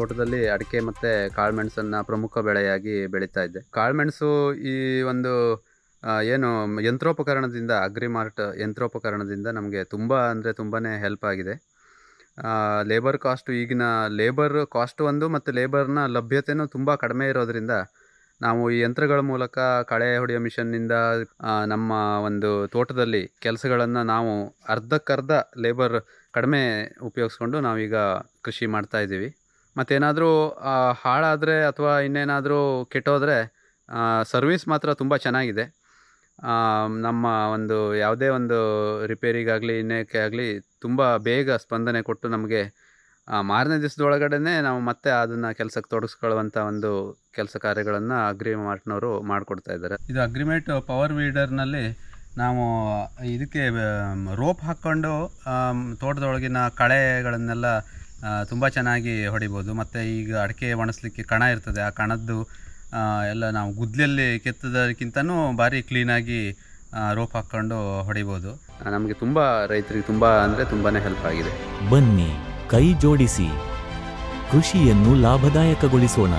ತೋಟದಲ್ಲಿ ಅಡಿಕೆ ಮತ್ತು ಕಾಳುಮೆಣಸನ್ನು ಪ್ರಮುಖ ಬೆಳೆಯಾಗಿ ಬೆಳೀತಾ ಇದ್ದೆ. ಕಾಳುಮೆಣಸು ಈ ಒಂದು ಏನು ಯಂತ್ರೋಪಕರಣದಿಂದ ಅಗ್ರಿಮಾರ್ಟ್ ಯಂತ್ರೋಪಕರಣದಿಂದ ನಮಗೆ ತುಂಬ ಅಂದರೆ ತುಂಬಾ ಹೆಲ್ಪ್ ಆಗಿದೆ. ಲೇಬರ್ ಕಾಸ್ಟು ಈಗಿನ ಲೇಬರ್ ಕಾಸ್ಟ್ ಒಂದು ಮತ್ತು ಲೇಬರ್ನ ಲಭ್ಯತೆಯೂ ತುಂಬ ಕಡಿಮೆ ಇರೋದರಿಂದ ನಾವು ಈ ಯಂತ್ರಗಳ ಮೂಲಕ ಕಳೆ ಹೊಡೆಯೋ ಮಿಷನ್ನಿಂದ ನಮ್ಮ ಒಂದು ತೋಟದಲ್ಲಿ ಕೆಲಸಗಳನ್ನು ನಾವು ಅರ್ಧಕ್ಕರ್ಧ ಲೇಬರ್ ಕಡಿಮೆ ಉಪಯೋಗಿಸ್ಕೊಂಡು ನಾವೀಗ ಕೃಷಿ ಮಾಡ್ತಾ ಇದ್ದೀವಿ. ಮತ್ತೇನಾದರೂ ಹಾಳಾದರೆ ಅಥವಾ ಇನ್ನೇನಾದರೂ ಕೆಟ್ಟೋದರೆ ಸರ್ವಿಸ್ ಮಾತ್ರ ತುಂಬ ಚೆನ್ನಾಗಿದೆ. ನಮ್ಮ ಒಂದು ಯಾವುದೇ ಒಂದು ರಿಪೇರಿಗಾಗಲಿ ಇನ್ನೇಕೆ ಆಗಲಿ ತುಂಬ ಬೇಗ ಸ್ಪಂದನೆ ಕೊಟ್ಟು ನಮಗೆ ಮಾರನೇ ದಿವಸದೊಳಗಡೆ ನಾವು ಮತ್ತೆ ಅದನ್ನು ಕೆಲಸಕ್ಕೆ ತೊಡಗಿಸ್ಕೊಳ್ಳುವಂಥ ಒಂದು ಕೆಲಸ ಕಾರ್ಯಗಳನ್ನು ಅಗ್ರಿಮಾರ್ಟ್ನವರು ಮಾಡಿಕೊಡ್ತಾ ಇದ್ದಾರೆ. ಇದು ಅಗ್ರಿಮೇಟ್ ಪವರ್ ವೀಡರ್ನಲ್ಲಿ ನಾವು ಇದಕ್ಕೆ ರೋಪ್ ಹಾಕ್ಕೊಂಡು ತೋಟದೊಳಗಿನ ಕಳೆಗಳನ್ನೆಲ್ಲ ತುಂಬ ಚೆನ್ನಾಗಿ ಹೊಡಿಬೋದು. ಮತ್ತು ಈಗ ಅಡಿಕೆ ಒಣಸ್ಲಿಕ್ಕೆ ಕಣ ಇರ್ತದೆ, ಆ ಕಣದ್ದು ಎಲ್ಲ ನಾವು ಗುದ್ದಲಿಯಲ್ಲಿ ಕೆತ್ತೋದಕ್ಕಿಂತನೂ ಭಾರಿ ಕ್ಲೀನಾಗಿ ರೋಪ್ ಹಾಕ್ಕೊಂಡು ಹೊಡಿಬೋದು. ನಮಗೆ ತುಂಬ ರೈತರಿಗೆ ತುಂಬ ಅಂದರೆ ತುಂಬಾ ಹೆಲ್ಪ್ ಆಗಿದೆ. ಬನ್ನಿ ಕೈ ಜೋಡಿಸಿ ಕೃಷಿಯನ್ನು ಲಾಭದಾಯಕಗೊಳಿಸೋಣ.